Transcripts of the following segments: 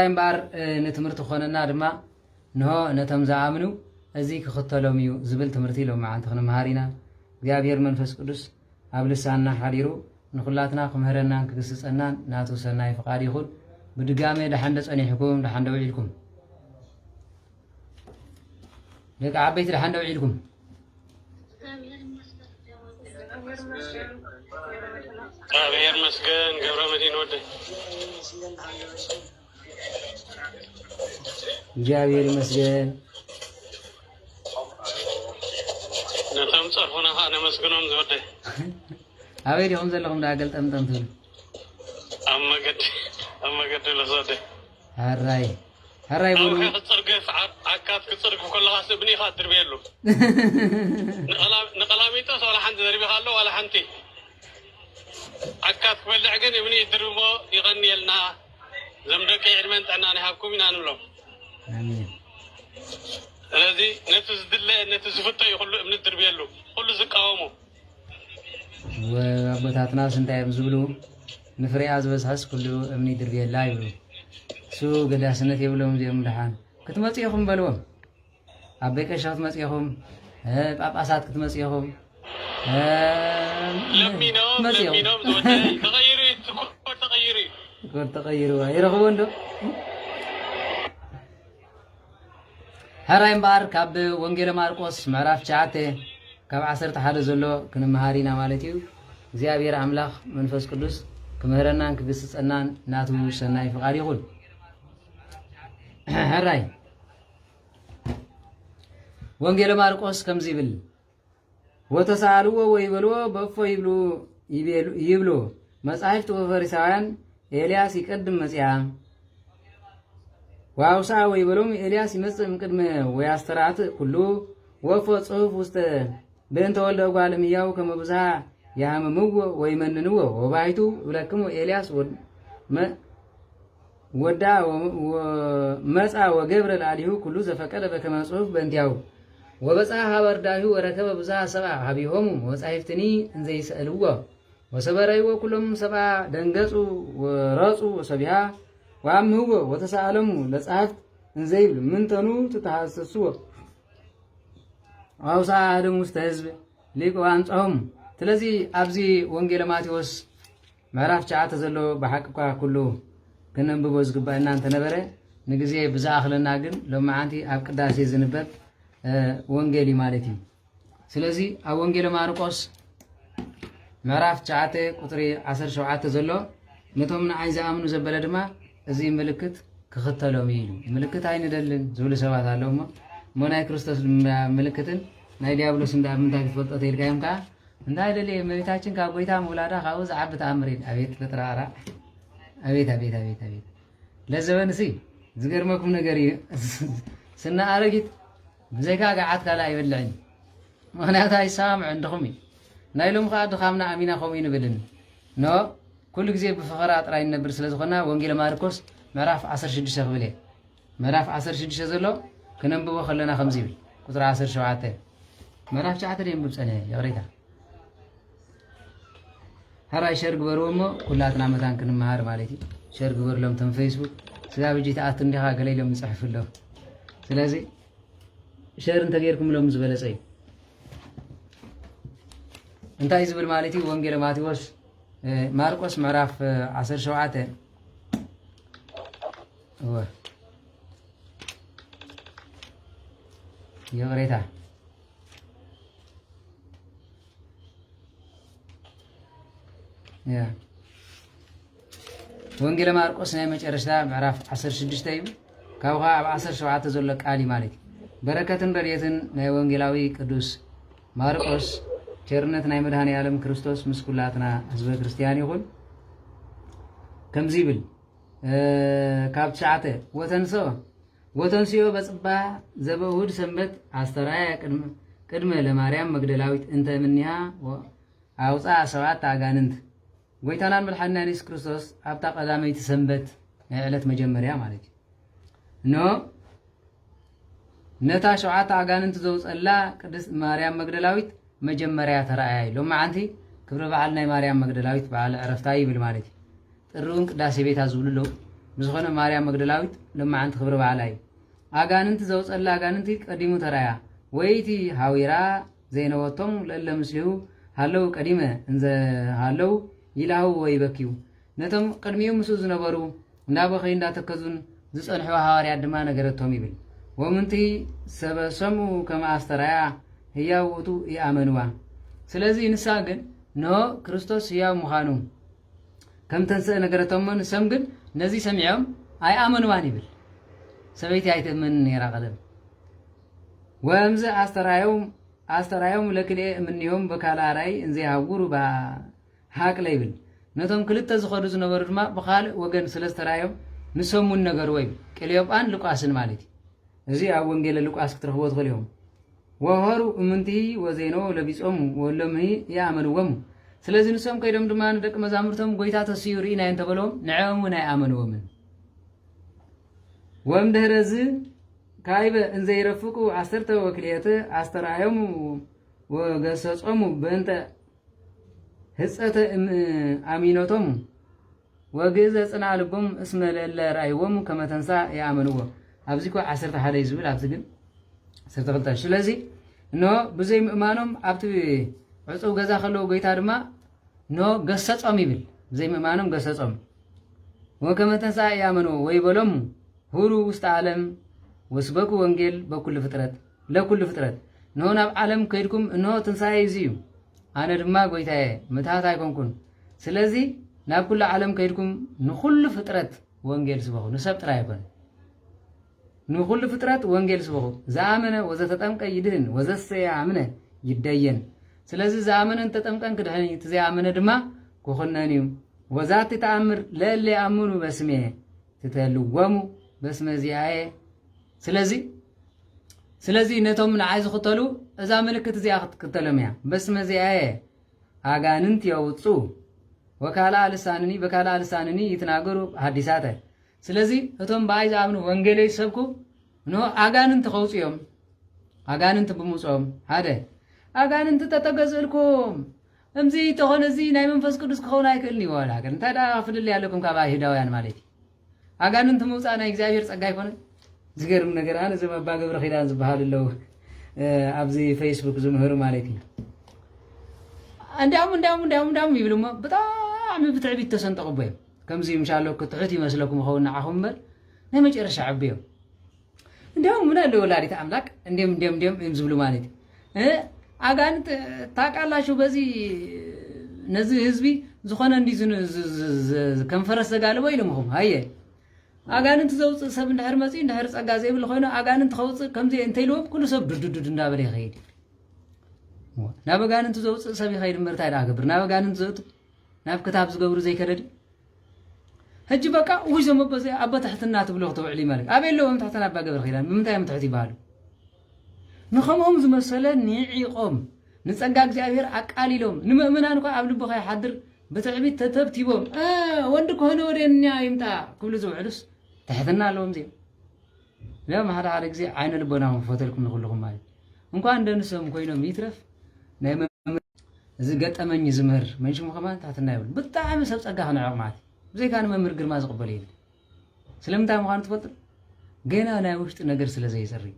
هرايم بار نتمرت خوننا دما نهو نتم زعامنو ازي كختلوم يو زبل تمرتي لو ما انت خنا مهارينا እግዚአብሔር መንፈስ ቅዱስ አብልሳና ሐዲሩ ንኹላትና ከምህረና ክግስጸና ናቱ ሰናይ ፍቃድ ይሁን ብድጋሜ ለሐንደ ጸኒሕኩም ለሐንደ ውዒልኩም ለቃ ዓበይቲ ለሐንደ ውዒልኩም እግዚአብሔር መስገን ገብረ መድኅን ወደ እግዚአብሔር ይመስገን ነተም ጸርፎና ኻነ መስገኖም ዝወደ አበይ ዲኹም ዘለኹም ዳገል ጠምጠም ትብል አመገድ ለዘደ هراي بولو صرق عكات كصرق كل خاص ابني خاطر بيلو نقلاميته ولا حنت دربي خالو ولا حنتي عكات بلع عقن ابني دربو يغني لنا زمدك علمنت انا هاكم من انلو امين الذي نفس دله نفس فتي كل ابن دربيلو كل زقاومو وابوتاتنا سنتايم زبلو نفري ازبسحس كل ابني دربيلا يبلو سو قداسنت يبلوم زيهم دحان كتمصيهم بلوم ابي كشات مصيهم ጳጳሳት ክትመጽيهم لمينوم زودي تغيروا يرغبوا ندو هرايم بار كاب ወንጌል ማርቆስ ምዕራፍ 9 ካብ 11 ዘሎ ክንመሃሪና ማለት እዩ እግዚአብሔር አምላክ መንፈስ ቅዱስ ክምህረናን ክግስጸናን ናቱ ሰናይ ፍቃድ ይሁን هراي ወንጌል ማርቆስ ከምዚ ይብል ወተሳልዎ ወይበልዎ በፎ ይብሉ መጻሕፍት ወፈሪሳውያን ኤልያስ ይቀድም መጽያ ዋውሳ ወይበሎም ኤልያስ ይመጽእ እምቅድመ ወያስተራት ኩሉ ወፎ ጽሑፍ ውስጥ በእንተ ወልደ እጓለ እመሕያው ከመ ብዙኃ ያሃምምዎ ወይመንንዎ ወባሕቱ እብለክሙ ኤልያስ ወዳ መጻ ወገብረ ለአሊሁ ኩሉ ዘፈቀደ በከመ ጽሑፍ በእንቲአሁ ወበጽሐ ሀበ አርዳኢሁ ወረከበ ብዙኃ ሰብአ ሀቢሆሙ ወመጻሕፍትኒ እንዘ ይስእልዎ ወሰበረይዎ ኩሎም ሰብአ ደንገጹ ወረጹ ወሰቢሃ ወአምህዎ ወተሳእለሙ ለጸሐፍት እንዘ ይብል ምንተኑ ትተሐሰስዎ አውሳ አሐደሙ ውስተ ሕዝብ ሊቅ ወአንጽሖሙ ስለዚህ ኣብዚ ወንጌለ ማቴዎስ ምዕራፍ 9 ዘሎ ብሓቅኳ ኩሉ كننببو زغبا እናንተ ነበረ ንግዜ ብዛኽለና ግን ለማዓንቲ ኣብ ቅዳሴ ዝንበብ ወንጌሊ ማለት እዩ ስለዚህ ኣብ ወንጌል ማርቆስ ምዕራፍ 9 ቁጥሪ 17 ዘሎ ነቶም ንዓይ ዝኣምኑ ዘበለ ድማ እዚ ምልክት ክኽተሎም ኢሉ ምልክት ኣይንደልን ዝብሉ ሰባት ኣለውሞ ሞናይ ክርስቶስ ምልክትን ናይ ዲያብሎስ እንዳምንታ ክትፈልጦ ተይልካዮም ከዓ እንታይ ደለ እመቤታችን ካብ ጎይታ መውላዳ ካብኡ ዝዓቢ ተኣምር ኣቤት ፍጥራራ أبيت لازم نسي زقرمكم نجاري سنة أرجت بزكاة قعدت كلا يبلعني وأنا هاي سامع عندكمي نايلهم قاعد خامنا أمينا خمين بدن نو كل جزء بفقرات رأي النبر سلسخنا وانجيل ماركوس معرف 10 شهر بليه معرف 10 شهر زلوا كنا نبوا خلنا 50 كتر 10 شوعات معرف 9 يوم بسنة يا غريتها هراي شرق برومو كلاتنا متان كنمهار مالتي شرق بر لهم تم فيسبوك سدا بيجي تاعت اندها قلي لهم نصحف له سلازي شير انت غيركم لهم زبلصي انت يزبل مالتي وانجيل ماتيوس ماركوس معرف 10 شوعات هو يا غريتا يا ወንጌል ማርቆስ ናይ መጨረሻ ምዕራፍ 16 እዩ ካብኻ ኣብ 17 ዘሎ ቃሊ ማለት በረከትን ረድኤትን ናይ ወንጌላዊ ቅዱስ ማርቆስ ቸርነት ናይ መድኃኔ ዓለም ክርስቶስ ምስ ኩላትና ህዝበ ክርስቲያን ይኹን ከምዚ ይብል ካብ 9 ወተንስዮ በጽባሕ ዘበውድ ሰንበት አስተራያ ቅድመ ለማርያም መግደላዊት እንተ ምንያ አውፃ 7 አጋንንት ጎይታናን መድኃኒና ኢየሱስ ክርስቶስ ኣብታ ቀዳመይቲ ሰንበት ናይ ዕለት መጀመርያ ማለት ኖ ነታ 7 አጋንንት ዘውፀላ ቅድስት ማርያም መግደላዊት መጀመርያ ተራእያ ኢሎም ማዓንቲ ክብረ በዓል ናይ ማርያም መግደላዊት በዓል ዕረፍታ ይብል ማለት ጥሩን ቅዳሴ ቤታ ዝብልሎ بزخنا مريم مقدلاويت لما عند خبر بعلاي أجاننت زوج الله أجاننت قديمو ترايا ويتي هاويرا زينوتهم لألا مسلهو هلو قديمة إنز هلو يلاهو ويبكيو نتم قدميهم مسوز نبرو نابخين لا تكذون زس أنحوا هاري عدما نجرتهم يبل ومنتي سبسمو كما أسترايا هي وتو يأمنوا سلازي نساقن نو كريستوس هي مخانو كم تنسى نجرتهم من سمجن نزي سمعهم أي آمنوا يبل سبيتي أيتمن يرى قدم وامز أسترايهم لكن من يوم بكالا راي إنزي هاورو با هاك ليبل نتوم كلت تزخرز نبرد ما بخال وجن سلسترايهم نسمون نجار ويب كليوب أن لقاسن مالتي زي أول جيل لقاس كترخبوت غليهم وهارو منتي وزينو لبيسهم ولمهي يعملوا وم سلازي نسم كيدم دمان دك مزامرتهم قويتا تسيورين ينتبلهم نعم ونعملوا من وام دهرزي كايبه إن زي رفقوا عسرته وكليته عسترايهم وقصصهم بنت هسأت أمينتهم وجزء صنع لبهم اسم الله رأيهم كما تنسى يعملوه أبزيكوا عسرت هذا يزول أبزيكن عسرت غلطة شو لذي إنه بزي مأمانهم أبتي عصوا جزء خلوا قيت هرما إنه قصص أميبل زي مأمانهم قصص أم وكما تنسى يعملوه ويبلهم هورو استعلم وسبكوا وانجيل بكل فترة لا كل فترة نهون عالم كيركم إنه تنسى يزيو أنا رما قويتها متهات هايكم سلازي ناب كل عالم كيركم نخل فترة وانجيل سبقوا نسبت رايبن نخل فترة وانجيل سبقوا زامنه وزتتمك يدهن وزسيامنه يدين سلازي زامنه انت تمكن كدهني تزيامنه دما كوخنانيو وذات تأمر لا اللي أمنوا باسمه تتلوموا باسم زياء سلازي نتوم من عايز خطلو إذا ملكت زي أخذ كتلميا بس مزياء أجاننت يوتصو وكالا لسانني بكالا لسانني يتناقروا حديثاته سلازي نتوم بعايز عملو وانجلي سبكو نو أجاننت خوصيهم أجاننت بموسهم هذا أجاننت تتجزلكم أمزي تهون زي نايم فسكو دسكون هايكلني ولا كن تدا أفضل اللي عليكم كباه هدايان مالتي أجاننت موسى أنا إجزاير سجايفون زغيرم ነገር አነ ዘመ ባገብረ ኺዳን ዝባሃል ለው አብዚ ፌስቡክ ዝምህሩ ማለት ነው እንዳም ይብሉማ በጣም ብትዕቢት ተሰንጠቁበይ ከምዚ ኢንሻአላህ ክትዕት ይመስለኩም ኸውና አሁመር ለመጨረሻ ዓበዩ እንዳም ምን አለ ወላዲት አምላክ እንደም ዝብሉ ማለት አጋንት ታቃላችሁ በዚህ ነዚህ ህዝቢ ዝኾነ እንዲ ከንፈረስ ዘጋለበ ይልምኹም ሃየ أجانن تزوج سب النهر مزي النهر سجازي بالخينا أجانن تخوص كم زي أنت لوب كل سب دود نابري خير ناب أجانن تزوج سبي خير مرتاح راقبر ناب أجانن تزوج ناب كتاب زجور زي كرد هجي بقى وش زم بس أبى تحت النات بلوغ تبع لي مالك أبي لهم تحت النات بقى بالخيران بمتى متحتي بالو نخمهم زم مثلا نيعي قوم نسجع جاهر أكالي لهم نمأمن أنا قابل بخير حضر بتعبيد تتبتي بوم وندك هنا وريني يمتى كل زوج عرس تحتنا لهم زي لا ما هذا عليك زي عين البناهم فتلكم نقولهم ماي ممكن عندنا نسوم كوينهم يترف نايم زي قط أمني زمر ما يشوفوا كمان تحتنا يقول بتعب سبت أجاهنا عقمات زي كان ما مرقر ما زقبلين سلمتها مخان تفضل جينا أنا وشت نجر سلا زي سري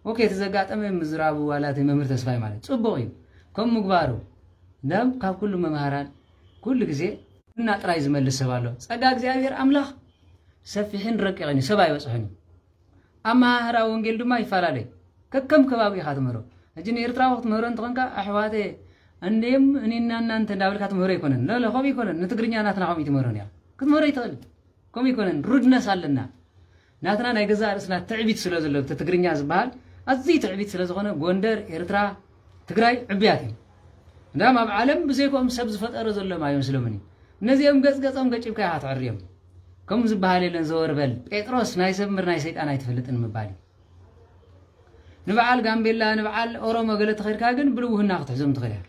أوكي تزقعت أمي مزرعة ولا تممر تسفاي مالك صبغين كم مقبارو نام كاب كل مهارات كل جزء ناترايز من السبالو صدق زيادير أملاخ سفيحين ركعني سباي وصحني أما هرا ونجيل دما يفعلالي كم كبابي خاتمرو أجني إرترا وقت مرون تغنكا أحواته أنديم أنينا أنت داول خاتمرو يكونن لا خوي يكونن نتقرنيا ناتنا خوي تمرون يا كتمرو يتغل كم يكونن رودنا سالنا ناتنا نيجزا رسنا تعبيت سلازلو تتقرنيا زبال أزي تعبيت سلازغنا غوندر إرترا تقراي عبياتي نعم بعالم بزيكم سبز فترة زلوا ما يمسلمني نزيهم قصقصهم قتيب كي هاتعريهم كم زبالي لنزور بل بيتروس نايسب مر نايسيت أنا يتفلت المبالي نبعال غامبيلا نبعال أوروما قلت خير كاجن بلوه الناقة تحزم تغير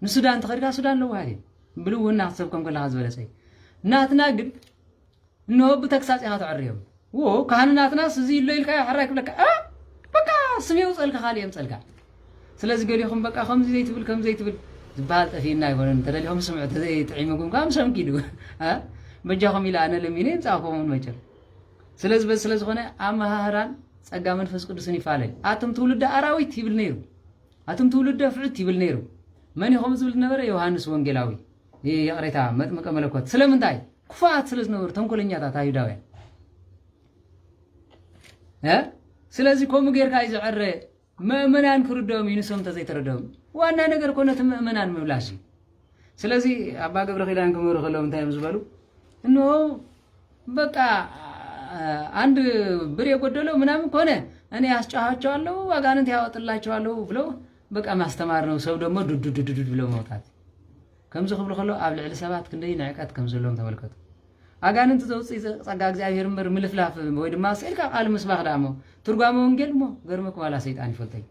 السودان تغير كالسودان لو هذه بلوه الناقة سبكم كل هذا ولا شيء ناتنا قل إنه بتكساس هاتعريهم وو كهان ناتنا سزيل الليل كي حرك لك بقى سميو سألك خالي يمسألك سلازي قال لهم بقى خمس زي تبل زبالت فينا يقولون ترى لهم سمعت زي تعيمكم كم سم كيلو በጃኹም ኢላ ኣነ ለሚኔ ጻፎምን መጨር ስለዚህ ስለዝኾነ ኣማሃራን ጸጋ መንፈስ ቅዱስን ይፋለይ ኣቶም ትውልደ ኣራዊት ይብል ነይሩ ኣቶም ትውልደ ፍዑት ይብል ነይሩ መን ይኹም ዝብል ነበረ ዮሐንስ ወንጌላዊ የቅሬታ መጥምቀ መለኮት ስለምንታይ ኩፋት ስለዝነበሩ ተንኮለኛታት አይሁዳውያን ስለዚህ ኮም ጌርካ ይዝዕረ ምእመናን ክርዶም ይንሶም ተዘይተረዶም ዋና ነገር ኮነት ምእመናን መብላሽ ስለዚህ አባ ገብረ ኪዳን ከመሩ ከለው እንታይም ዝበሉ እንሆ በቃ አንድ ብር የጎደለው ምናምን ኮነ እኔ ያስጫሃቸዋለሁ አጋንንት ያወጥላቸዋለሁ ብሎ በቃ ማስተማር ነው ሰው ደግሞ ዱዱዱዱ ብሎ መውጣት ከምዚ ክብሉ ከለው ኣብ ልዕሊ ሰባት ክንደይ ንዕቀት ከም ዘለዎም ተመልከቱ አጋንንት ዘውፅእ ጸጋ እግዚአብሔር ምር ምልፍላፍ ወይ ድማ ስልካ ቃል ምስባኽ ዳሞ ትርጓሜ ወንጌል ሞ ገርመክ ዋላ ሰይጣን ይፈልጠይ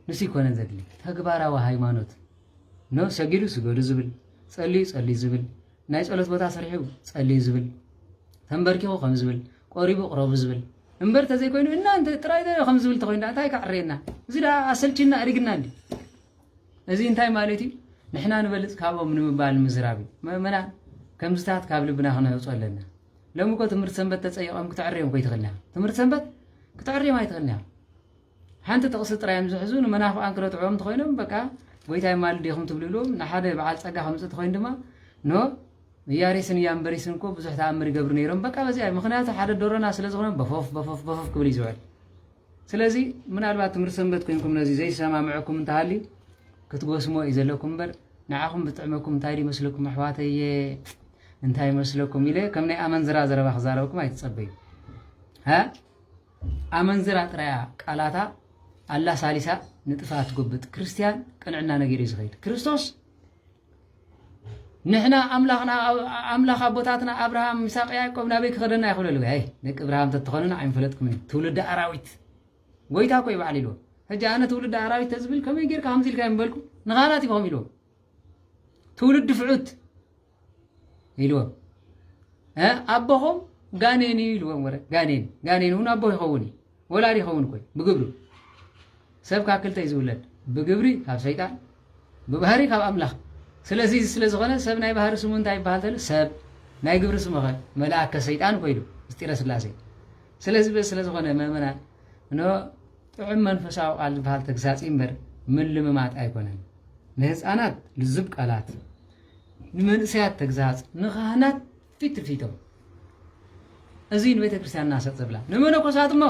ንሲ ኮነ ዘድሊ ተግባራዊ ሃይማኖት ነው ሰጊዱ ስገዱ ዝብል ጸልዩ ዝብል ናይ ጸሎት ቦታ ሰርሒው ጸልዩ ዝብል ተንበርኪው ከም ዝብል ቆሪቡ ቅረቡ ዝብል እምበር ተዘይ ኮይኑ እናንተ ጥራይ ከም ዝብል ተኮይና እንታይ ካዕሬና እዚ ዳ አሰልቺና እሪግና እንዲ እዚ እንታይ ማለት እዩ ንሕና ንበልጽ ካብኦም ንምባል ምዝራቢ መና ከም ዝታት ካብ ልብና ክነውፀለና ለምኮ ትምህርት ሰንበት ተጸይቆም ክትዕርዮም ኮይትኽልና ትምህርት ሰንበት ክትዕርዮም አይትኽልና ሓንቲ ጥቕሲ ጥራይም ዝሕዙን መናፍቃን ክረጥዖም ተኮይኖም በቃ ጎይታይ ማል ዲኹም ትብልሎም ንሓደ በዓል ጸጋ ከምጽእ ተኮይን ድማ ኖ ያሬስን ያምበሪስን ኮ ብዙሕ ተኣምር ይገብሩ ነይሮም በቃ በዚያ ምክንያቱ ሓደ ዶሮና ስለዝኾነ በፎፍ ክብል ይዝውዕል ስለዚ ምናልባት ትምህርት ሰንበት ኮይንኩም ነዚ ዘይሰማምዐኩም እንተሃሊ ክትጎስሞ እዩ ዘለኩም እምበር ንዓኹም ብጥዕመኩም እንታይ ይመስለኩም ኣሕዋተየ እንታይ ይመስለኩም ኢለ ከም ናይ ኣመንዝራ ዘረባ ክዛረበኩም ኣይትጸበዩ ኣመንዝራ ጥራያ ቃላታ ኣላ ሳሊሳ ንጥፋት ጉብጥ ክርስቲያን ቅንዕና ነገር እዩ ዝኸይድ ክርስቶስ ንሕና ኣምላኽ ኣቦታትና አብርሃም ይስሐቅ ያዕቆብ ናበይ ክኸደና ይኽእሉ ኣይ ደቂ አብርሃም ተተኾኑና ኣይንፈለጥኩምን ትውልደ ኣራዊት ጎይታ ኮ ይበዓል ኢልዎ ሕጂ ኣነ ትውልደ ኣራዊት ተዝብል ከመይ ጌርካ ከምዚ ኢልካ ይምበልኩ ንኻናት ይኹም ኢልዎ ትውልድ ፍዑት ኢልዎ ኣቦኹም ጋኔን ኢልዎም ወረ ጋኔን እውን ኣቦ ይኸውን ወላዲ ይኸውን ኮይ ብግብሩ ሰብ ካብ ክልተ እዩ ዝውለድ ብግብሪ ካብ ሰይጣን ብባህሪ ካብ ኣምላኽ ስለዚ ስለዝኾነ ሰብ ናይ ባህሪ ስሙ እንታይ ይበሃል ተለ ሰብ ናይ ግብሪ ስሙ ኸ መልአከ ሰይጣን ኮይሉ ምስጢረ ስላሴ ስለዚ ስለዝኾነ መእመናን ኖ ጥዑም መንፈሳዊ ቃል ዝበሃል ተግሳጺ እምበር ምልምማጥ ኣይኮነን ንህፃናት ልዝብ ቃላት ንመንእሰያት ተግዛጽ ንኻህናት ፊትፊቶም እዚ ንቤተ ክርስቲያን እናሰጥ ዘብላ ንመነኮሳት እሞ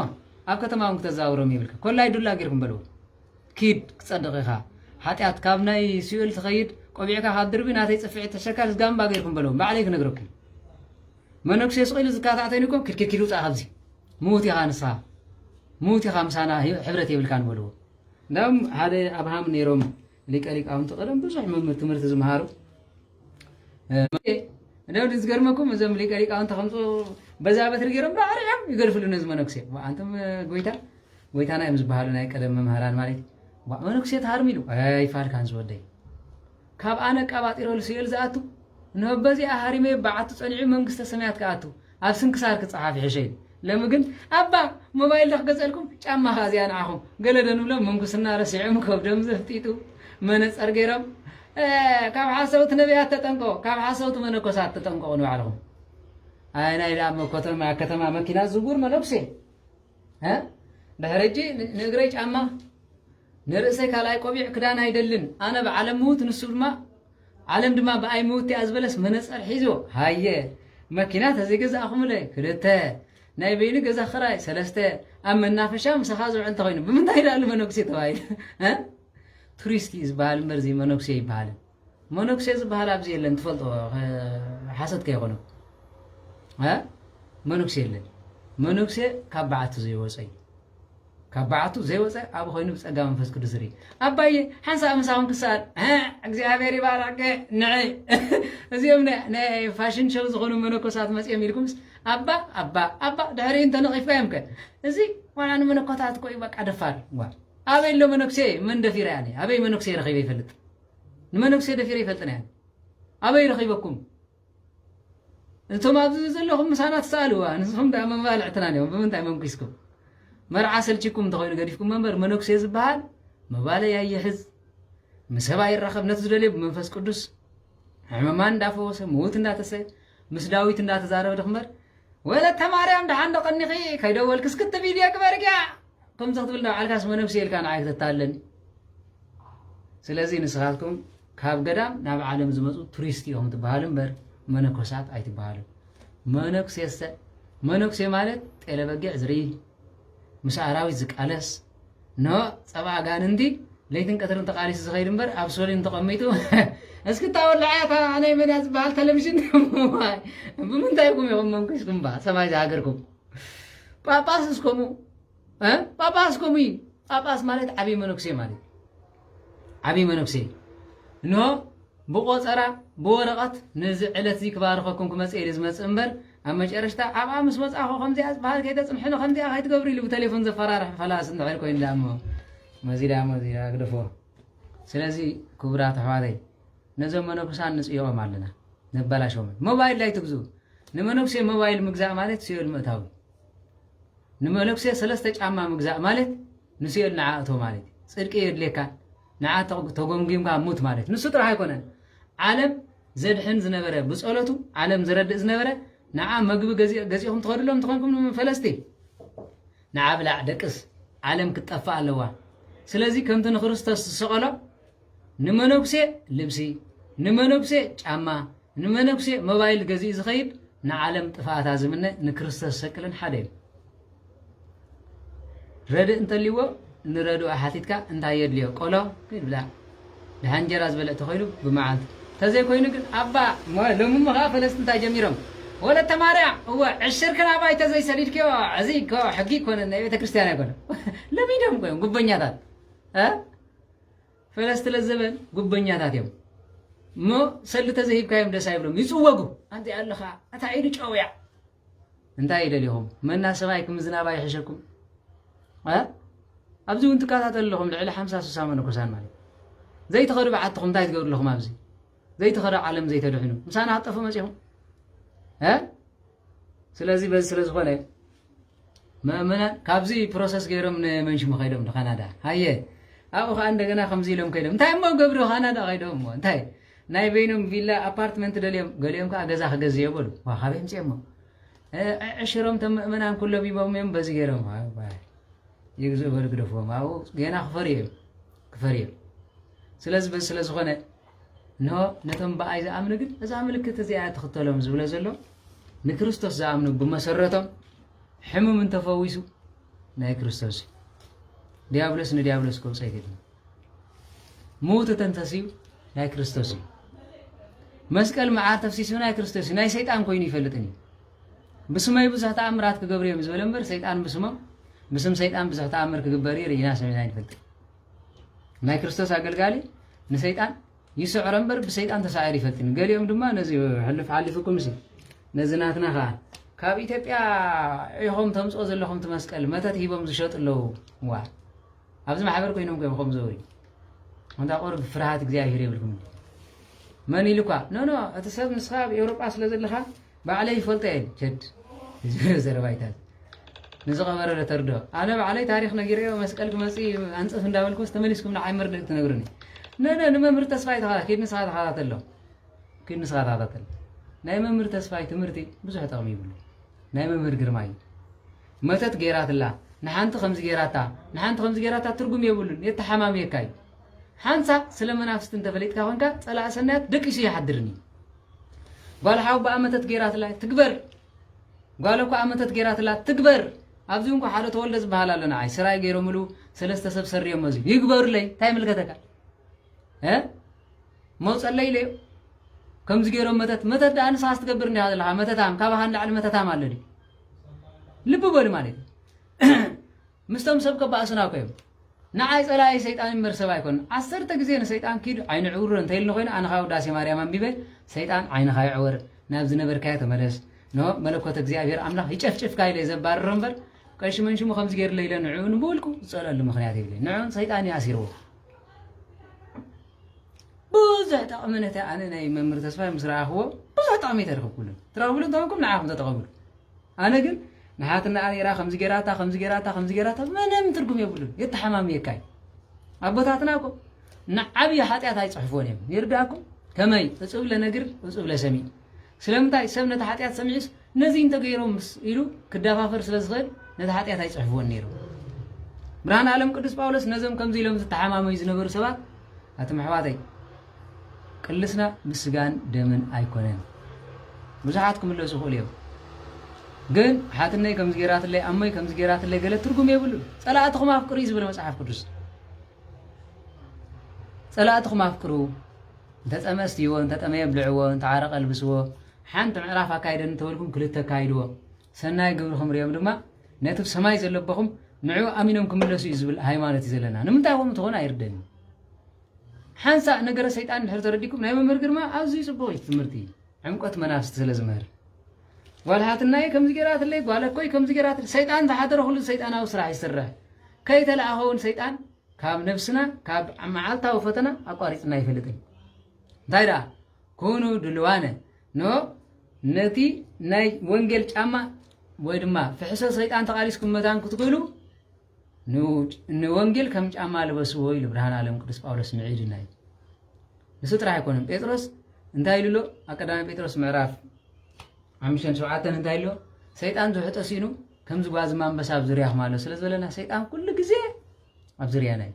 ኣብ ከተማውን ክተዛውሮም ይብልካ ኮላይ ዱላ ጌርኩም በልዎ ኪድ ክጸድቕ ኢኻ ሓጢኣት ካብ ናይ ሲኦል ትኸይድ ቆቢዕካ ካብ ድርቢ ናተይ ጽፍዒ ተሸካል ዝጋምባ ጌርኩም በልዎ ባዕለይ ክነግረኩም መነኩሴ ስቂሉ ዝካታዕተይንኩም ክድኪድ ውፃእ ካብዚ ሙት ኢኻ ንስኻ ሙት ኢኻ ምሳና ሕብረት የብልካ ንበልዎ እንዳም ሓደ አብርሃም ነይሮም ሊቀ ሊቃውንቲ ቀደም ብዙሕ መምህር ትምህርቲ ዝመሃሩ እንደው ዝገርመኩም እዞም ሊቀ ሊቃውንቲ ከምፁ በዛ በትሪ ገይሮም ባዕርዮም ይገርፍሉ ነዚ መነኩሴ አንተም ጎይታና እዮም ዝበሃሉ ናይ ቀደም መምህራን ማለት መነኩሴ ተሃርም ኢሉ ኣይፋልካን ዝወደይ ካብ ኣነ ቀባጢሮሉ ሲኦል ዝኣቱ ንበዚ ኣሃሪመ በዓቱ ጸኒዑ መንግስተ ሰማያት ከኣቱ ኣብ ስንክሳር ክጽሓፍ ይሕሸይ ለምግን ኣባ ሞባይል ለክገጸልኩም ጫማ ኻዚያ ንዓኹም ገለ ደንብሎም መንኩስና ረሲዖም ከብዶም ዘፍጢጡ መነጸር ገይሮም ካብ ሓሰውቲ ነቢያት ተጠንቆ ካብ ሓሰውቲ መነኮሳት ተጠንቆ ንባዕልኹም ኣይ ናይ ከተማ መኪና ዝጉር መነኩሴ ድሕሪ ሕጂ ንእግረይ ጫማ ንርእሰይ ካልኣይ ቆቢዕ ክዳን ኣይደልን ኣነ ብዓለም ምውት ንሱ ድማ ዓለም ድማ ብኣይ ምውት እያ ዝበለስ መነጸር ሒዞ ሃየ መኪና ተዘይገዛእኹምለ ክልተ ናይ በይኒ ገዛ ክራይ ሰለስተ ኣብ መናፈሻ ምሳኻ ዝውዕል ተኮይኑ ብምንታይ ዳሉ መነኩሴ ተባሂሉ ቱሪስት ዝበሃል እምበር እዚ መነኩሴ ይበሃል መነኩሴ ዝበሃል ኣብዚ የለን ትፈልጦ ሓሰት ከይኾነ መነኩሴ የለን መነኩሴ ካብ በዓቱ ዘይወፀይ ካብ በዓቱ ዘይወፀ ኣብ ኮይኑ ብጸጋ መንፈስ ቅዱስ ሪ ኣባዬ ሓንሳብ ምሳኹም ክሳል እግዚኣብሔር ይባርክ ንዕይ እዚኦም ናይ ፋሽን ሾው ዝኾኑ መነኮሳት መፅኦም ኢልኩምስ ኣባ ድሕሪ እንተነቒፍካ እዮም ከ እዚ ዋና ንመነኮታት ኮይ በቃ ደፋር ኣበይ ሎ መነኩሴ መን ደፊረ ያኔ ኣበይ መነኩሴ ረኺበ ይፈልጥ ንመነኩሴ ደፊረ ይፈልጥና ያኔ ኣበይ ረኺበኩም እቶም ኣብዚ ዘለኹም ምሳና ትሰኣልዋ ንስኹም ዳ መባልዕትና ነዮም ብምንታይ መንኩስኩም መርዓ ሰልችኩም ተኮይኑ ገዲፍኩም መንበር መነኩሴ ዝበሃል መባለ ያየሕዝ ምሰባ ይራኸብ ነቲ ዝደልየ ብመንፈስ ቅዱስ ሕመማን እንዳፈወሰ ሞት እንዳተሰ ምስ ዳዊት እንዳተዛረበ ድኽመር ወለተ ማርያም ድሓን ደቐኒኺ ከይደወልክስ ክልተ ቪድዮ ክበርግያ ከምዚ ክትብል ባዕልካስ መነኩሴ ኢልካ ንዓይ ክትታለኒ ስለዚ ንስኻትኩም ካብ ገዳም ናብ ዓለም ዝመፁ ቱሪስት እዮም ትበሃሉ እምበር መነኮሳት ኣይትበሃሉ መነኩሴ ማለት ጤለ በጊዕ ዝርኢ ምስ ኣራዊት ዝቃለስ ፀባ ኣጋንንቲ ለይትን ቀትርን ተቃሊስ ዝኸይድ እምበር ኣብ ሶሊን ተቐሚጡ እስኪ ታወላዓታ ናይ መን እያ ዝበሃል ቴሌቪዥን ብምንታይ ኢኩም ኢኹም መንኩስኩም ሰማይ ዝሃገርኩም ጳጳስ እስከሙ ጳጳስኩም እዩ ጳጳስ ማለት ዓብይ መነኩሴ ማለት ዓብይ መነኩሴ እንሆ ብቆፀራ ብወረቐት ነዚ ዕለት እዚ ክባርኸኩም ክመፅእ ኢሉ ዝመፅእ እምበር ኣብ መጨረሽታ ኣብኣ ምስ መፅኣኹ ከምዚኣ ዝበሃል ከይተፅምሕኖ ከምዚኣ ከይትገብሩ ኢሉ ብቴሌፎን ዘፈራርሕ ፈላስ እንድዕል ኮይኑ ዳሞ መዚዳ ግደፎ ስለዚ ክቡራት ኣሕዋተይ ነዞም መነኩሳን ንፅዮኦም ኣለና ነበላሾምን ሞባይል ላይ ትግዙ ንመነኩሴ ሞባይል ምግዛእ ማለት ሲኦል ምእታዊ ንመነኩሴ 3 ጫማ ምግዛእ ማለት ንሲኦል ንዓእቶ ማለት ፅድቂ የድልየካ ንዓ ተጎምጊምካ ሙት ማለት ንሱ ጥራሕ ኣይኮነን ዓለም ዘድሕን ዝነበረ ብፀሎቱ ዓለም ዝረድእ ዝነበረ ንዓ መግቢ ገዚእኹም ትኸድሎም ትኾንኩም ፈለስቲ ንዓ ብላዕ ደቅስ ዓለም ክትጠፋእ ኣለዋ ስለዚ ከምቲ ንክርስቶስ ዝሰቐሎ ንመነኩሴ ልብሲ ንመነኩሴ ጫማ ንመነኩሴ ሞባይል ገዚኡ ዝኸይድ ንዓለም ጥፋእታ ዝምነ ንክርስቶስ ሰቅልን ሓደ እዩ ረድእ እንተልይዎ ንረድኡ ሓቲትካ እንታይ የድልዮ ቆሎ ክብላ ድሃንጀራ ዝበልዕ ተኸይሉ ብመዓልቲ ተዘይኮይኑ ግን ኣባ ሎሚ ከዓ ፈለስቲ እንታይ ጀሚሮም ወለተ ማርያም እወ ዕሽርክን ኣባይ ተዘይሰዲድክዮ እዚ ሕጊ ኮነ ናይ ቤተ ክርስቲያን ኣይኮነ ለሚዶም ኮይም ጉበኛታት ፈለስቲ ለዘበን ጉበኛታት እዮም እሞ ሰሊ ተዘሂብካዮም ደስ ኣይብሎም ይፅወጉ ኣንቲ ኣለኻ እታ ኢዱ ጨውያ እንታይ ይደልይኹም መና ሰማይ ክምዝናባ ይሕሸኩም ኣብዚ እውን ትከታተሉ ኣለኹም ልዕሊ 50-60 መነኮሳን ማለት ዘይትኸዱ በዓትኹም እንታይ ትገብሩ ኣለኹም ኣብዚ ዘይትኸዱ ዓለም ዘይተድሕኑ ምሳና ክጠፉ መፂኹም ስለዚ በዚ ስለ ዝኾነ ምእመናን ካብዚ ፕሮሰስ ገይሮም ንመንሽሙ ከይዶም ንካናዳ ሃየ ኣብኡ ከዓ እንደገና ከምዚ ኢሎም ከይዶም እንታይ እሞ ገብሩ ካናዳ ከይዶም እሞ እንታይ ናይ በይኖም ቪላ ኣፓርትመንት ደልዮም ገሊኦም ከዓ ገዛ ክገዝኡ የበሉ ካበይ ምፅኦም እሞ ዕሽሮም ቶም ምእመናን ኩሎም ይቦም እዮም በዚ ገይሮም ይግዝኡ በሉ ግደፍዎም ኣብኡ ገና ክፈር እዮም ስለዚ በዚ ስለ ዝኾነ እንሆ ነቶም በኣይ ዝኣምኑ ግን እዛ ምልክት እዚኣ ትኽተሎም ዝብሎ ዘሎ ንክርስቶስ ዝኣምኑ ብመሰረቶም ሕሙም እንተፈዊሱ ናይ ክርስቶስ ዲያብሎስ ንዲያብሎስ ከውፅእ ኣይክእልን ሙት ተንተሲዩ ናይ ክርስቶስ እዩ መስቀል መዓር ተፍሲሱ ናይ ክርስቶስ እዩ ናይ ሰይጣን ኮይኑ ይፈልጥን እዩ ብስመይ ብዙሕ ተኣምራት ክገብሩ እዮም ዝበለ እምበር ሰይጣን ብስም ሰይጣን ብዙሕ ተኣምር ክግበር እዩ ርኢና ሰሚዕና ይፈልጥ ናይ ክርስቶስ ኣገልጋሊ ንሰይጣን ይስዕሮ እምበር ብሰይጣን ተሳዒሩ ይፈልጥን ገሊኦም ድማ ነዚ ሓሊፍኩም ሲ ነዚ ናትና ከዓ ካብ ኢትዮጵያ ኢኹም ተምፅኦ ዘለኹም ትመስቀል መተት ሂቦም ዝሸጡ ኣለዉ ዋ ኣብዚ ማሕበር ኮይኖም ከምኹም ዘውሪ እንታ ቆርብ ፍርሃት እግዚኣብሔር የብልኩም መን ኢሉኳ ኖ እቲ ሰብ ንስኻ ኣብ ኤውሮጳ ስለ ዘለኻ ባዕለይ ይፈልጦ የን ቸድ ዝብለ ዘረባይታት ንዝቐበረ ለተርዶ ኣነ ባዕለይ ታሪክ ነጊረዮ መስቀል ክመፂ ኣንፅፍ እንዳበልኩስ ተመሊስኩም ንዓይ መርድእ ትነግሩኒ ንመምህር ተስፋይ ከይድ ንስኻ ተኸታተሎ ናይ መምህር ተስፋይ ትምህርቲ ብዙሕ ጠቕሚ ይብሉ ናይ መምህር ግርማ እዩ መተት ገይራትላ ንሓንቲ ከምዚ ገይራታ ትርጉም የብሉን የተሓማምየካ እዩ ሓንሳ ስለ መናፍስቲ እንተፈሊጥካ ኮንካ ፀላእ ሰናያት ደቂሱ ይሓድርኒ ጓልሓው ብኣመተት ገይራትላ ትግበር ጓለኳ ኣመተት ገይራትላ ትግበር ኣብዚ እንኳ ሓደ ተወልደ ዝበሃል ኣሎ ንዓይ ስራይ ገይሮምሉ 3 ሰብ ሰሪዮም መዚ ይግበሩለይ እንታይ ምልከተካ መውፀለይ ኢለዮ ከምዚ ገይሮም መተት ዳ ንስኻ ስትገብር እንዲኻ ዘለኻ መተታም ካባኻ ንላዕሊ መተታም ኣሎ ድዩ ልቢ በሉ ማለት ምስቶም ሰብ ከበኣሱና ኮይም ንዓይ ፀላኢ ሰይጣን እምበር ሰብ ኣይኮነ 10 ግዜ ንሰይጣን ኪዱ ዓይኑ ዕውር እንተይልና ኮይኑ ኣነ ከዓ ውዳሴ ማርያም ኣንቢበ ሰይጣን ዓይንኻ ይዕወር ናብ ዝነበርካዮ ተመለስ መለኮት እግዚኣብሔር ኣምላኽ ይጨፍጭፍካ ኢለ ዘባርሮ እምበር ቀሺ መንሽሙ ከምዚ ገይርለ ኢለ ንዕኡ ንብውልኩ ዝፀለሉ ምክንያት የብለ ንዕኡን ሰይጣን እዩ ኣሲርዎ ብዙሕ ጠቕሚ ነቲ ኣነ ናይ መምህር ተስፋይ ምስ ረኣኽዎ ብዙሕ ጠቕሚ ተረኽብኩሉን ትረኽብሉ እንተኮንኩም ንዓኹም ተጠቐምሉ ኣነ ግን ንሓትና ኣኔራ ከምዚ ገይራታ ምንም ትርጉም የብሉን የተሓማምየካ እዩ ኣቦታትና እኮ ንዓብዪ ሓጢኣት ኣይፅሕፍዎን እዮም ይርዳእኩም كماي أصب لنجر أصب لسمي سلامتاي سمنة تحتيات سمعس نزين تغيرهم يلو كدافافر سلازغل نتحتيات هيصحفون نيرو برهان عالم قدس باولس نزم كم زي لهم تتحمامو يزنبر سبات أتمحواتي كلسنا مسجان دمن أيقونين بزحاتكم اللي سخول يوم جن حاتنا كم زجيرات اللي أمي كم زجيرات اللي قالت تركم يقولوا صلاتكم أفكروا يزبل مسحف قدس صلاتكم أفكروا تتأمستيوا تتأمي بلعوا تعارق البسوا حنت معرفة كايدن تقولكم كلتا كايدوا سناي قبلهم ريام دما نتف سماي زلبهم نعو أمينهم كم اللي يزبل هايمانة زلنا نمتاهم تهون أيردن حنسا نجر سيطان الحرت رديكم نايم مرجر ما عزيز بوي تمرتي عمقت منافس تلازمهر والهاتنا كم زجرات اللي قال كوي كم زجرات سيطان تحضر كل سيطان أو سرع يسرع كي تلاقون سيطان كاب نفسنا كاب معالتا وفتنا أقاريتنا يفلتين دايرا كونوا دلوانا نو نتي ناي وانجل جاما ويدما فحسا سيطان تقاليسكم مدان كتقولوا نو وانجل كم جاما لبسوا يلبرهان عالم قدس باولس معيد ناي نسطرح يكونم بيتروس انتهي له أكادامي بيتروس معراف عمشان سوعاتن انتهي له سيطان زو حتسينو كم زغاز مان بس ابزرياخ مالو سلازبلنا سيطان كل غزي ابزريا ناي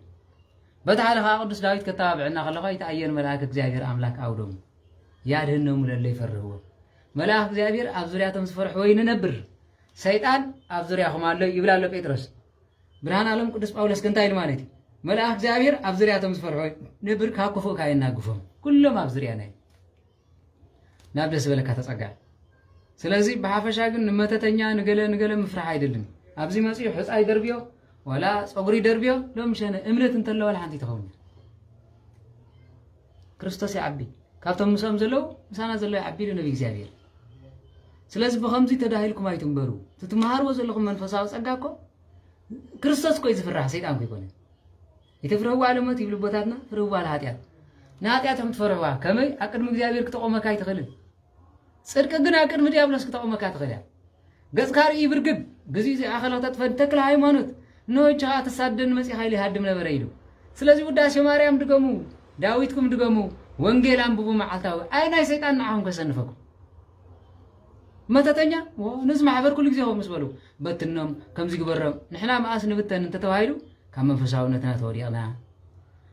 بتعالى قدس داوود كتابعنا خلقوا يتعين ملاك እግዚአብሔር አምላክ አውዶም ያድህነው ምለለ ይፈርህዎ መላክ እግዚአብሔር አብዙሪያቶም ስፈርህ ወይ ነብር ሰይጣን አብዙሪያኹም አለ ይብላል ጴጥሮስ ብርሃን ዓለም ቅዱስ ጳውሎስ ከንታይ ማለት መላክ እግዚአብሔር አብዙሪያቶም ስፈርህ ወይ ነብር ካኮፎ ካይናግፎም ኩሎም አብዙሪያ ናይ ናብደስ በለካ ተጸጋ ስለዚህ በሐፈሻ ግን መተተኛ ንገለ ምፍራህ አይደለም አብዚ መጽዩ ሕፃይ ደርቢዮ ولا صغري دربيو لو مشان امنت انت لو ولا حنتي تخون ክርስቶስ يعبي ካብቶም ምሰም ዘለው ምሳና ዘለው يعبي ለነብይ እግዚአብሔር ስለዚህ በኸምዚ ተዳሂልኩም አይትንበሩ ትትማሃርዎ ዘለኹም መንፈሳዊ ጸጋኮ ክርስቶስ ኮይ ዝፍራህ ሰይጣን ኮይ ኮነ ይተፍረው ዓለመት ይብሉ ቦታትና ፍረው ባለ ኃጢያት ናኃጢያትም ትፈረዋ ከመይ አቅድም እግዚአብሔር ክተቆመካ ይተኸልን ጽድቅ ግን አቅድም ዲያብሎስ ክተቆመካ ትኸላ ገጽካሪ ይብርግብ ግዚ አኸላታት ፈንተክለ ሃይማኖት نوج هات الصدن مسيح هاي هادم نبرة يلو سلازي وداس مريم دقمو داويدكم دقمو وانجيل أنبوبو معلتاو أي ناي سيطان نعهم كسنفكم متى تانيا ونسمع حبر كل جزء هو مسبلو بتنم كم زي قبرم نحنا ما أسن بتن أنت توهايلو كم فساونا تناتورينا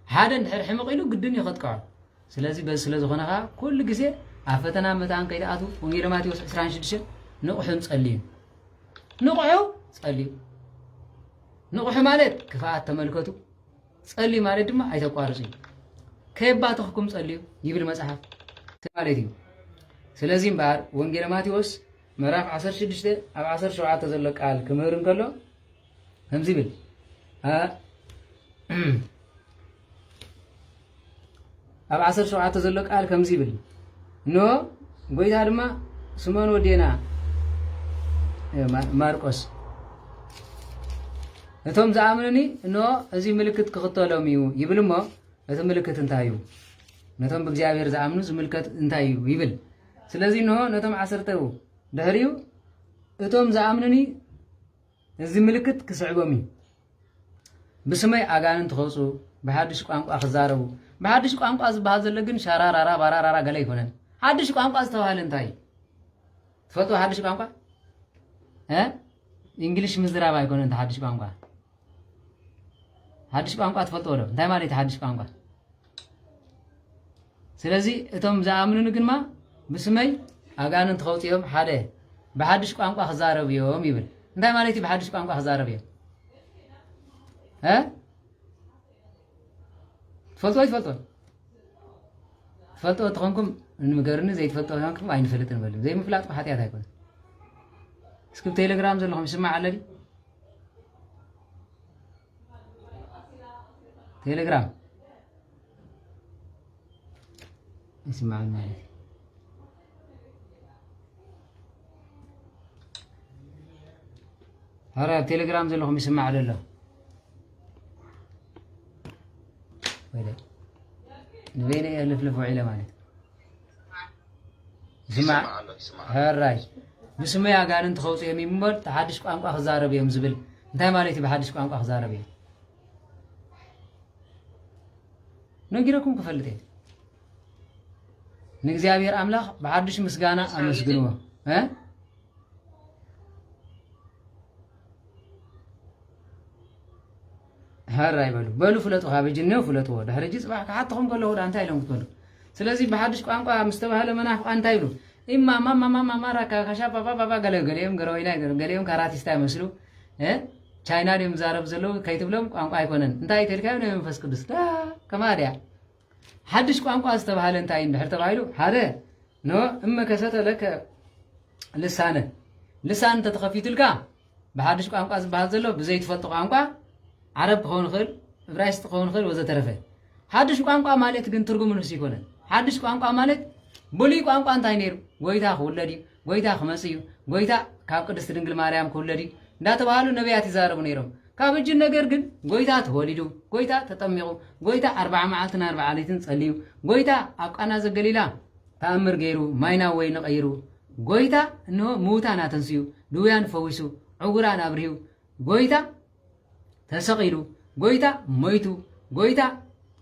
هذا نحر حمق يلو قدني خد قاع سلازي بس سلازي خناها كل جزء عفتنا متان كيدا أتو وانجيل ما تيوس إسران شدشة نقحم تسألين نقحو تسألين نقح مالت كفاءة تملكته صلي مالت دما አይተቋርጪ ከየባተኩም ጸልዩ ይብል መጽሐፍ ተማለቲ ስለዚህም ባር ወንጌል ማቴዎስ ምዕራፍ 16 ኣብ 17 ዘሎ ቃል ክምህርን ከሎ ከምዚ ብል ኣብ 17 ዘሎ ቃል ከምዚ ብል ኖ ጎይታ ድማ ስሞን ወዴና ማርቆስ እቶም ዘአምኑኒ ኖ እዚ ምልክት ክኽተሎም እዩ ይብልሞ እቲ ምልክት እንታይ እዩ ነቶም በእግዚአብሔር ዘአምኑ ዝምልከት እንታይ እዩ ይብል ስለዚህ ኖ ነቶም 10 ድሕሪኡ እቶም ዘአምኑኒ እዚ ምልክት ክስዕቦም እዩ ብስመይ አጋንንት ክወፁ በሐድሽ ቋንቋ ክዛረቡ በሐድሽ ቋንቋ ዝበሃል ዘሎ ግን ሻራራራ ባራራራ ገለ ይኮነን ሐድሽ ቋንቋ ዝተባሃለ እንታይ ትፈልጡ ሐድሽ ቋንቋ እንግሊሽ ምዝራብ አይኮነን ሐድሽ ቋንቋ ሐድሽ ቋንቋ ትፈልጡ ወለ እንታይ ማለት ሐድሽ ቋንቋ ስለዚህ እቶም ዘአምኑን ግንማ ብስመይ አጋንንት ክወፅዮም ሓደ በሐድሽ ቋንቋ ክዛረብዮም ይብል እንታይ ማለት በሐድሽ ቋንቋ ክዛረብዮም تفلتوا تخونكم نمقرني زي تفلتوا هناكم عين فلتن بلو زي مفلات بحاتي هايكون سكب تيليجرام زي لهم يسمع على دي تيليجرام يسمع المالي هرا تيليجرام زي لهم يسمع على الله ويلي نبيني يلفلفوا على مالي يسمع هراي بسمع قال انت خوصي يمي مبر تحدش قانقا خزارب يوم زبل انت مالتي بحدش قانقا خزارب يوم نجيركم كفلتين ንእግዚአብሔር አምላኽ ብሓድሽ ምስጋና ኣመስግንዎ هراي بلو فلتو خابجنه فلتو دحرجي صباح كحطهم كله ودا انت ايلهم كله ስለዚህ በሐዲስ ቋንቋ መስተባህለ መናፍቅ አንተ አይሉ ኢማ ማማ ራካ ከሻባ ባባ ገለገለም ገረወይና ገለገለም ካራቲስታ መስሉ ቻይና ደም ዛረብ ዘለው ከይትብለም ቋንቋ አይኮነን እንታይ ተልካዩ ነው መንፈስ ቅዱስ ዳ ከማዲያ ሐዲስ ቋንቋ አስተባህለ እንታይ እንድሕር ተባይሉ ሓደ ኖ ከሰተ ለከ ልሳን ተተኸፊትልካ በሐዲስ ቋንቋ ዝባህል ዘለው ብዘይ ተፈልጥ ቋንቋ عرب خون خل إبراهيم خون خل وزترفه حدش قام مالت جن ترجم نسيكونه حدش قام مالت بولي قام تاينير ويدا خولدي ويدا خمسيو ويدا كاب قدس دنگل ماريام خولدي دا تبالو نبيات زارب نيرم كاب جن نجر جن ويدا توليدو ويدا تطميقو ويدا 4 معاتنا 4 ليتن صليو ويدا أنا زجليلا تأمر غيرو ماينا وين غيرو ويدا إنه موتا ناتنسيو دويان فويسو عوران أبريو ويدا ተሰቂሉ ጎይታ ሞይቱ ጎይታ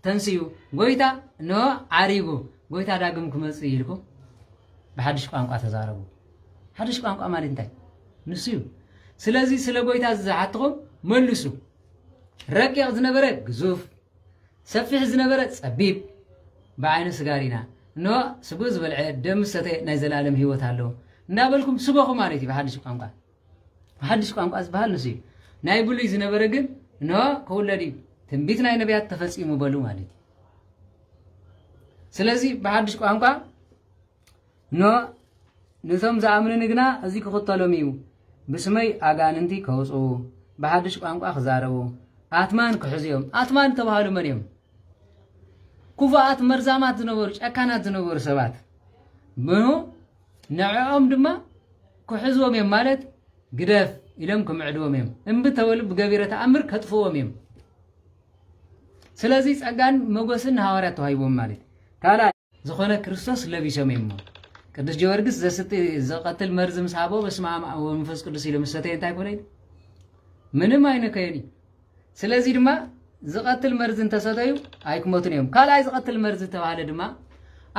ተንስዩ ጎይታ ኖ ዓሪጉ ጎይታ ዳግም ክመጽእ ይልኩ በሐዲስ ቋንቋ ተዛረቡ ሐዲስ ቋንቋ ማለት እንታይ ንስዩ ስለዚህ ስለ ጎይታ ዝሓትኩም መልሱ ረቂቅ ዝነበረ ግዙፍ ሰፊሕ ዝነበረ ጸቢብ በዓይነ ስጋሪና ኖ ስቡ ዝበልዐ ደም ሰተ ናይ ዘላለም ህይወት አለው እንዳበልኩም ስበኹ ማለት እዩ በሐዲስ ቋንቋ ዝበሃል ንስዩ ናይ ብሉይ ዝነበረ ግን ኖ ከወለዲ ትንቢት ናይ ነቢያት ተፈጺሙ በሉ ማለት ስለዚህ በሐዲስ ቋንቋ ኖ ንቶም ዝኣምኑ ግና እዚ ክኽተሎም እዩ ብስመይ ኣጋንንቲ ከውፁ በሐዲስ ቋንቋ ክዛረቡ ኣትማን ክሕዝዮም ኣትማን ተባሃሉ መን እዮም ኩፋኣት መርዛማት ዝነበሩ ጨካናት ዝነበሩ ሰባት ብኑ ንዕኦም ድማ ክሕዝዎም እዮም ማለት ግደፍ ኢሎም ክምዕድዎም እዮም እምቢ ተወል ብገቢረ ተኣምር ከጥፍዎም እዮም ስለዚህ ጸጋን መጎስን ሐዋርያት ተዋሂቦም ማለት ካላ ዝኾነ ክርስቶስ ለቢሶም እዮም ቅዱስ ጊዮርጊስ ዘቀትል መርዝ ምሳቦ በስመ አብ ወመንፈስ ቅዱስ ኢሎም ሰተይ እንታይ ኮነ ምንም አይነከይኒ ስለዚህ ድማ ዘቀትል መርዝ እንተሰተዩ አይክሞቱን እዮም ካላይ ዘቀትል መርዝ ተባለ ድማ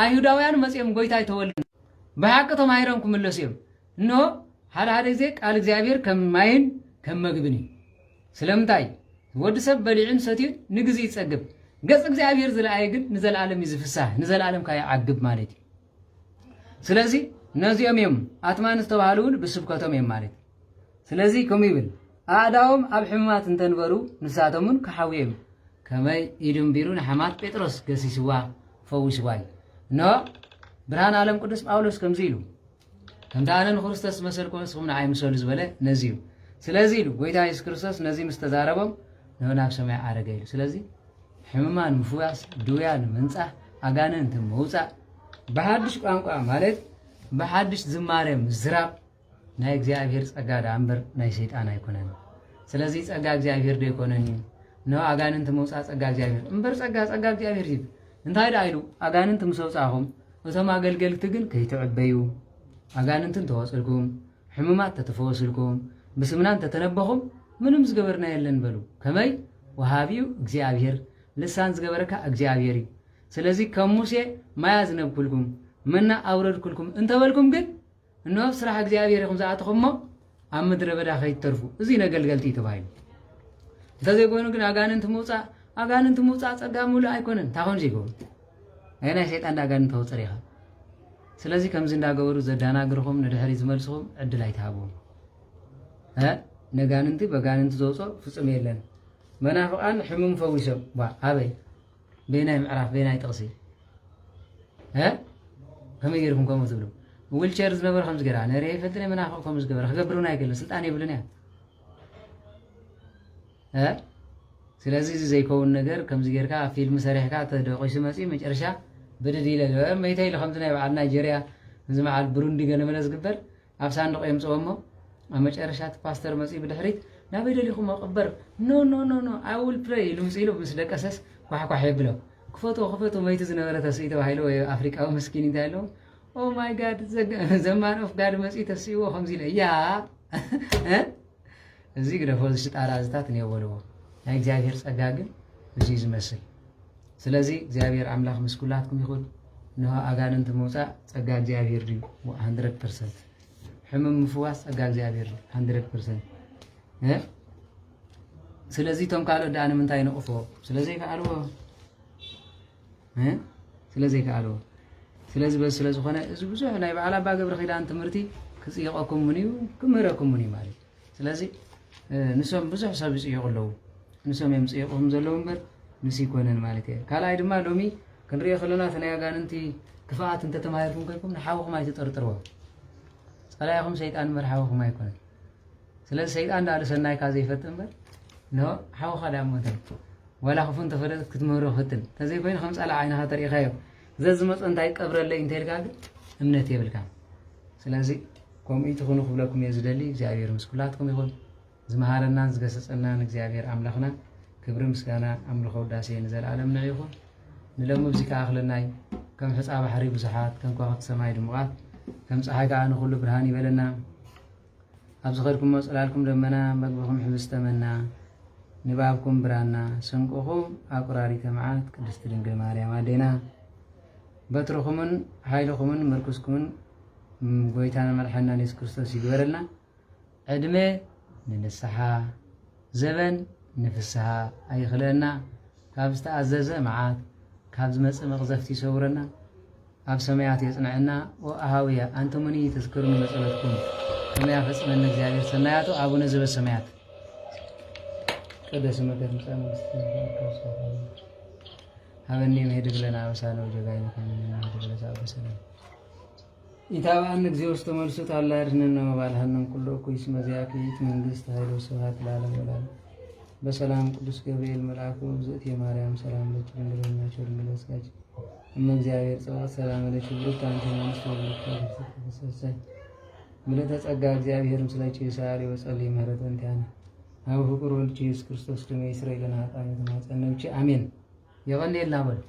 አይሁዳውያን መጽኦም ጎይታ ይተወልድ በሐቅቶም አይሮም ክምለሱ እዮም ኖ ሓደ ጊዜ ቃል እግዚአብሔር ከማይን ከመግብኒ ስለምታይ ወድሰብ በሊዕን ሰትዩ ንግዚ ይጸግብ ገጽ እግዚአብሔር ዝለአየ ግን ንዘላለም ይዝፍሳህ ንዘላለም ካያ ዓግብ ማለት ስለዚህ ነዚኦም እዮም ኣትማን ዝተባሃሉን ብስብከቶም እዮም ማለት ስለዚህ ከም ይብል ኣዳዎም ኣብ ሕማማት እንተንበሩ ንሳቶምን ከሓውዮም ከመይ ኢድም ቢሩ ንሓማት ጴጥሮስ ገሲስዋ ፈዊስዋይ ኖ ብርሃን ዓለም ቅዱስ ጳውሎስ ከምዚ ኢሉ ከምታነን ክርስቶስ መሰልኮ ንስኹም ንዓይ ምሰሉ ዝበለ ነዚዩ ስለዚህ ኢሉ ጎይታ ኢየሱስ ክርስቶስ ነዚ ምስ ተዛረቦም ናብ ሰማይ ዓረገ ኢሉ ስለዚህ ሕሙማን ምፍዋስ ድውያን ምንጻሕ ኣጋንንት ምውፃእ በሐዲስ ቋንቋ ማለት በሐዲስ ዝማሬ ምዝራብ ናይ እግዚአብሔር ጸጋ ዳንበር ናይ ሰይጣን አይኮነን ስለዚህ ጸጋ እግዚአብሔር ደይኮነን ነው አጋንንት ምውፃእ ጸጋ እግዚአብሔር እምበር ጸጋ እግዚአብሔር ይብ እንታይ ዳይሉ አጋንንት ምሰውፃኹም እቶም አገልገልቲ ግን ከይተዕበዩ አጋንንትን ተወጽልኩም ሕሙማት ተተፈወስልኩም በስምናን ተተነበኹም ምንም ዝገበርና የለን በሉ ከመይ ወሃቢው እግዚአብሔር ልሳን ዝገበረካ እግዚአብሔር ስለዚህ ከሙሴ ማያዝ ነብኩልኩም መና አውረድኩልኩም እንተበልኩም ግን እነሆ ስራሕ እግዚአብሔር ይኹም ዘአትኹሞ ኣብ ምድረ በዳ ከይተርፉ እዚ ነገልገልቲ ተባሂሉ እንተዘይ ኮይኑ ግን አጋንንት ምውፃእ ጸጋ ሙሉእ አይኮነን ታኾን ዘይኮን አይና ሰይጣን አጋንንት ተወፅር ይኻ ስለዚህ ከምዚ እንዳገበሩ ዘዳናግርኹም ንድሕሪ ዝመልስኹም ዕድል አይተሃብዎም ነጋንንቲ በጋንንቲ ዘውፆ ፍጹም የለን መናፍቃን ሕሙም ፈዊሶም ኣበይ ቤናይ ምዕራፍ ቤናይ ጥቕሲ ከመይ ጌርኩም ከምኡ ትብሉ ዊልቸር ዝነበረ ከምዚ ገይራ ነሪአ ይፈልጥን መናፍቅ ከምኡ ዝገበረ ክገብሩን ኣይክእልን ስልጣን የብልን እያ ስለዚህ ዘይከውን ነገር ከምዚ ጌርካ ፊልም ሰሪሕካ ተደቂሱ መፂ መጨረሻ ብድድ ኢለ መይተይ ኢለ ከምዚ ናይ በዓል ናይጀርያ ዝመዓል ብሩንዲ ገለመለ ዝግበር ኣብ ሳንዱቕ የምፅኦሞ ኣብ መጨረሻት ፓስተር መፂ ብድሕሪት ናበይ ደሊኹም ኣቕበር ኖ አይ ዊል ፕሬይ ኢሉ ምፅ ኢሉ ምስ ደቀሰስ ኳሕኳሕ የብሎ ክፈቶ መይቲ ዝነበረ ተስኢ ተባሂሉ ወይ ኣፍሪቃዊ መስኪን እንታይ ኣለዎ ኦ ማይ ጋድ ዘማን ኦፍ ጋድ መፂ ተስኢዎ ከምዚ ኢለ ያ እዚ ግደፎ ዝሽጣራ ዝታት ንየበልዎ ናይ እግዚአብሔር ጸጋ ግን እዚ ዝመስል ስለዚህ እግዚአብሔር አምላክ ምስኩላትኩም ይሁን ነው አጋንንት መውፃእ ጸጋ እግዚአብሔር እዩ 100% ሕመም ምፍዋስ ጸጋ እግዚአብሔር 100% ስለዚህ ቶም ካልኦት ዳኣነ ምንታይ ነቕፎ ስለዚህ ከኣልዎ ስለዚህ ከኣልዎ ስለዚህ በስ ስለዝኾነ እዚ ብዙሕ ናይ በዓል ኣባ ገብረ ኪዳን ትምህርቲ ክፅይቐኩም ምን እዩ ክምህረኩም ምን እዩ ማለት ስለዚህ ንሶም ብዙሕ ሰብ ይፅይቑ ኣለዉ ንሶም እዮም ፅይቑም ዘለዉ እምበር ንስ ይኮነን ማለት እየ ካልኣይ ድማ ሎሚ ክንሪኦ ከለና ተናይ ኣጋንንቲ ክፍኣት እንተተማሂርኩም ኮይንኩም ንሓወኹም ኣይትጠርጥርዎ ፀላኢኹም ሰይጣን እምበር ሓወኹም ኣይኮነን ስለዚ ሰይጣን ዳኣለ ሰናይካ ዘይፈትእ እምበር ኖ ሓወኻ ዳ ሞተን ወላ ክፉ እንተፈለጥ ክትምህሮ ክትል ተዘይኮይኑ ከም ፀላእ ዓይንኻ ተሪኢኻዮ ዘዝመፀ እንታይ ቀብረለይ እንተይልካ ግን እምነት የብልካ ስለዚ ከምኡ ትኹኑ ክብለኩም እየ ዝደሊ እግዚኣብሔር ምስ ኩላትኩም ይኹን ዝመሃረናን ዝገሰፀናን እግዚኣብሔር ኣምላኽና ክብሪ ምስጋና ኣምልኾ ውዳሴ ንዘለኣለም ንዕ ይኹን ንሎሚ ብዚ ከኣኽለናይ ከም ሕፃ ባሕሪ ብዙሓት ከም ከዋኽብቲ ሰማይ ድሙቓት ከም ፀሓይ ከዓ ንኩሉ ብርሃን ይበለና ኣብ ዝኸድኩም መፅላልኩም ደመና መግብኹም ሕብዝተመና ንባብኩም ብራና ስንቁኹም ኣቁራሪተ መዓት ቅድስቲ ድንግል ማርያም ኣዴና በትርኹምን ሓይልኹምን ምርኩስኩምን ጎይታና መድሓኒና ኢየሱስ ክርስቶስ ይግበረልና ዕድመ ንንስሓ ዘበን ንፍስሓ ኣይኽለና ካብ ዝተኣዘዘ መዓት ካብ ዝመፅእ መቕዘፍቲ ይሰውረና ኣብ ሰማያት የጽንዐና ወኣሃውያ አንተሙኒ ተዝክሩን መጸለትኩም ከመያ ፈጽመና እግዚአብሔር ሰናያቱ አቡነ ዘበሰማያት ቅዱስ ስምከ ትምጻእ መንግሥትከ ሀበኒ መሄድ ለና ወሳነው ጀጋይነ ከመና ድረሳ በሰላም ኢታባን እግዚኦ ውስጥ መልሱት አላ ያድነን ነው ባልሃንን ኩሎ ኩይስ መዚያኪት መንግስት ኃይሎ ስብሐት ለዓለም ወላለም በሰላም ቅዱስ ገብርኤል መልአኩ ብዝእት የማርያም ሰላም ለኪ ድንግልና ቸርንግለ ስጋጅ እመ እግዚአብሔር ጸዋት ሰላም ለኪ ብሩክ አንተ መንስት ወልክ ተሰሰይ ምልዕተ ጸጋ እግዚአብሔር ምስለች ይሳሪ ወጸልይ ምህረት እንቲያነ አብ ፍቁር ወልድ ኢየሱስ ክርስቶስ ደሜ ይስረይ ለና ኃጢአት ማጸነብቺ አሜን። የቀን የላ በል